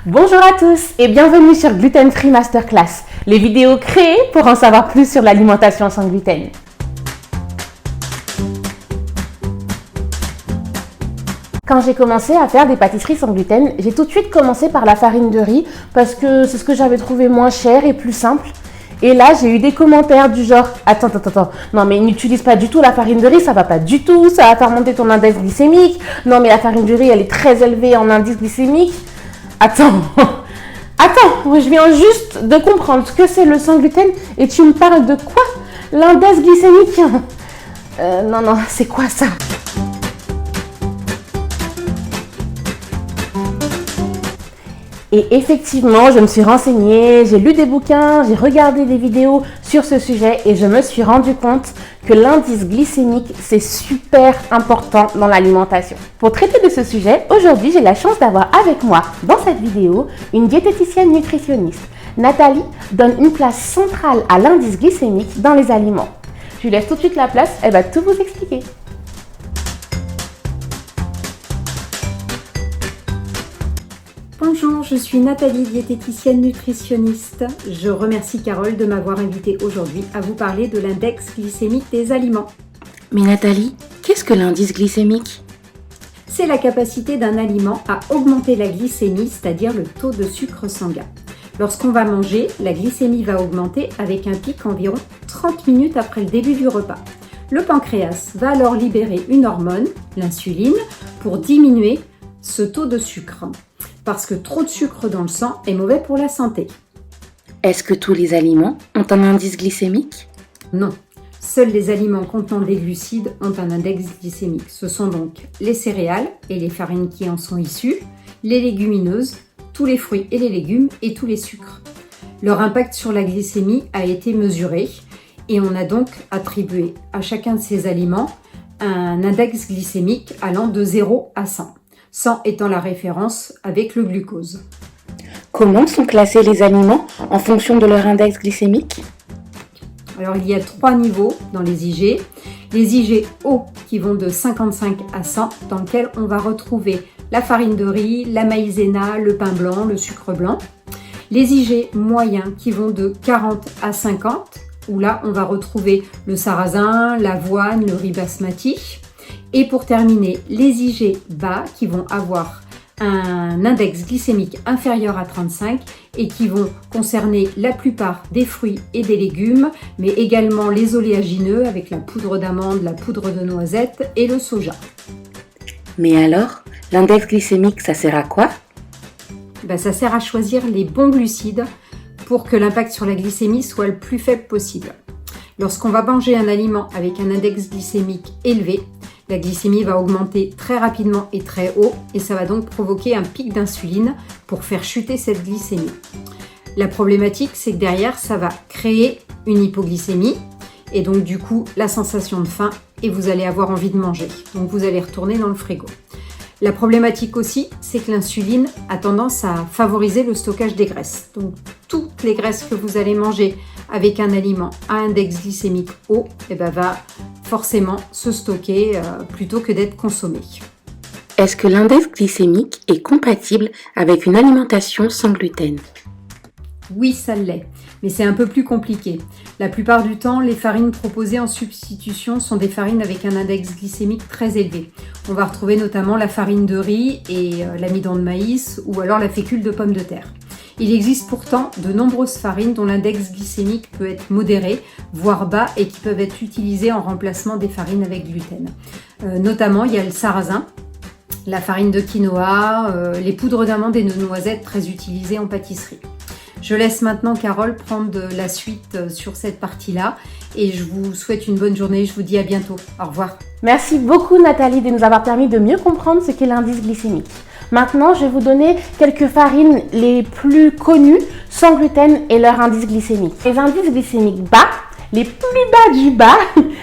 Bonjour à tous et bienvenue sur Gluten Free Masterclass, les vidéos créées pour en savoir plus sur l'alimentation sans gluten. Quand j'ai commencé à faire des pâtisseries sans gluten, j'ai tout de suite commencé par la farine de riz parce que c'est ce que j'avais trouvé moins cher et plus simple. Et là, j'ai eu des commentaires du genre « Attends, non mais n'utilise pas du tout la farine de riz, ça va pas du tout, ça va faire monter ton index glycémique. Non mais la farine de riz, elle est très élevée en indice glycémique. » Attends, moi je viens juste de comprendre ce que c'est le sans gluten et tu me parles de quoi? L'index glycémique? Non, c'est quoi ça? Et effectivement, je me suis renseignée, j'ai lu des bouquins, j'ai regardé des vidéos sur ce sujet et je me suis rendu compte que l'indice glycémique, c'est super important dans l'alimentation. Pour traiter de ce sujet, aujourd'hui, j'ai la chance d'avoir avec moi, dans cette vidéo, une diététicienne nutritionniste. Nathalie donne une place centrale à l'indice glycémique dans les aliments. Je lui laisse tout de suite la place, elle va tout vous expliquer. Bonjour, je suis Nathalie, diététicienne nutritionniste. Je remercie Carole de m'avoir invitée aujourd'hui à vous parler de l'index glycémique des aliments. Mais Nathalie, qu'est-ce que l'indice glycémique? C'est la capacité d'un aliment à augmenter la glycémie, c'est-à-dire le taux de sucre sanguin. Lorsqu'on va manger, la glycémie va augmenter avec un pic environ 30 minutes après le début du repas. Le pancréas va alors libérer une hormone, l'insuline, pour diminuer ce taux de sucre. Parce que trop de sucre dans le sang est mauvais pour la santé. Est-ce que tous les aliments ont un indice glycémique? Non. Seuls les aliments contenant des glucides ont un index glycémique. Ce sont donc les céréales et les farines qui en sont issues, les légumineuses, tous les fruits et les légumes et tous les sucres. Leur impact sur la glycémie a été mesuré et on a donc attribué à chacun de ces aliments un index glycémique allant de 0 à 100. 100 étant la référence avec le glucose. Comment sont classés les aliments en fonction de leur index glycémique? Alors il y a 3 niveaux dans les IG. Les IG hauts qui vont de 55 à 100, dans lesquels on va retrouver la farine de riz, la maïzena, le pain blanc, le sucre blanc. Les IG moyens qui vont de 40 à 50, où là on va retrouver le sarrasin, l'avoine, le riz basmati. Et pour terminer, les IG bas qui vont avoir un index glycémique inférieur à 35 et qui vont concerner la plupart des fruits et des légumes, mais également les oléagineux avec la poudre d'amande, la poudre de noisette et le soja. Mais alors, l'index glycémique, ça sert à quoi? Ça sert à choisir les bons glucides pour que l'impact sur la glycémie soit le plus faible possible. Lorsqu'on va manger un aliment avec un index glycémique élevé, la glycémie va augmenter très rapidement et très haut et ça va donc provoquer un pic d'insuline pour faire chuter cette glycémie. La problématique, c'est que derrière, ça va créer une hypoglycémie et donc du coup la sensation de faim et vous allez avoir envie de manger. Donc vous allez retourner dans le frigo. La problématique aussi, c'est que l'insuline a tendance à favoriser le stockage des graisses. Donc toutes les graisses que vous allez manger avec un aliment à index glycémique haut, va forcément se stocker plutôt que d'être consommé. Est-ce que l'index glycémique est compatible avec une alimentation sans gluten? Oui, ça l'est, mais c'est un peu plus compliqué. La plupart du temps, les farines proposées en substitution sont des farines avec un index glycémique très élevé. On va retrouver notamment la farine de riz et l'amidon de maïs ou alors la fécule de pommes de terre. Il existe pourtant de nombreuses farines dont l'index glycémique peut être modéré, voire bas, et qui peuvent être utilisées en remplacement des farines avec gluten. Notamment, il y a le sarrasin, la farine de quinoa, les poudres d'amande et de noisettes très utilisées en pâtisserie. Je laisse maintenant Carole prendre la suite sur cette partie-là et je vous souhaite une bonne journée. Je vous dis à bientôt. Au revoir. Merci beaucoup Nathalie de nous avoir permis de mieux comprendre ce qu'est l'indice glycémique. Maintenant, je vais vous donner quelques farines les plus connues sans gluten et leur indice glycémique. Les indices glycémiques bas, les plus bas du bas,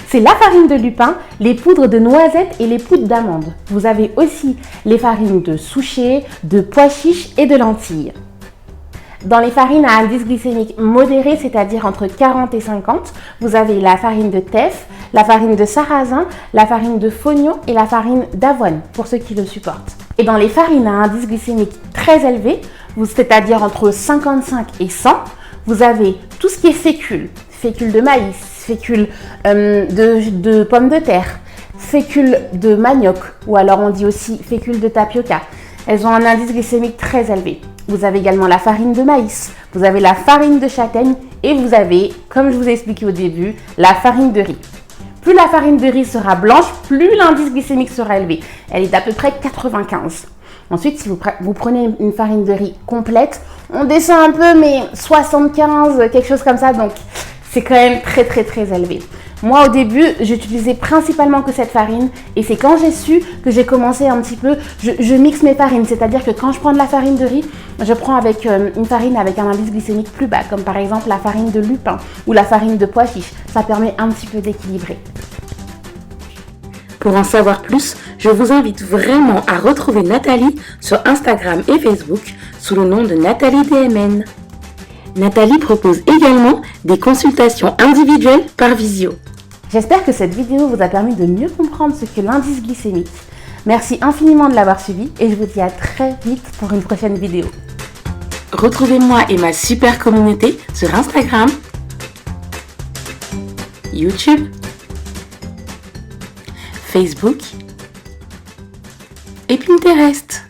c'est la farine de lupin, les poudres de noisette et les poudres d'amande. Vous avez aussi les farines de souchet, de pois chiches et de lentilles. Dans les farines à indice glycémique modéré, c'est-à-dire entre 40 et 50, vous avez la farine de teff, la farine de sarrasin, la farine de fonio et la farine d'avoine, pour ceux qui le supportent. Et dans les farines à indice glycémique très élevé, c'est-à-dire entre 55 et 100, vous avez tout ce qui est fécule, fécule de maïs, fécule de pommes de terre, fécule de manioc, ou alors on dit aussi fécule de tapioca. Elles ont un indice glycémique très élevé. Vous avez également la farine de maïs, vous avez la farine de châtaigne et vous avez, comme je vous ai expliqué au début, la farine de riz. Plus la farine de riz sera blanche, plus l'indice glycémique sera élevé. Elle est d'à peu près 95. Ensuite, si vous prenez une farine de riz complète, on descend un peu, mais 75, quelque chose comme ça, donc c'est quand même très très très élevé. Moi, au début, j'utilisais principalement que cette farine et c'est quand j'ai su que j'ai commencé un petit peu, je mixe mes farines, c'est-à-dire que quand je prends de la farine de riz, je prends avec une farine avec un indice glycémique plus bas, comme par exemple la farine de lupin ou la farine de pois chiche. Ça permet un petit peu d'équilibrer. Pour en savoir plus, je vous invite vraiment à retrouver Nathalie sur Instagram et Facebook sous le nom de Nathalie DMN. Nathalie propose également des consultations individuelles par visio. J'espère que cette vidéo vous a permis de mieux comprendre ce qu'est l'indice glycémique. Merci infiniment de l'avoir suivi et je vous dis à très vite pour une prochaine vidéo. Retrouvez-moi et ma super communauté sur Instagram, YouTube, Facebook et Pinterest.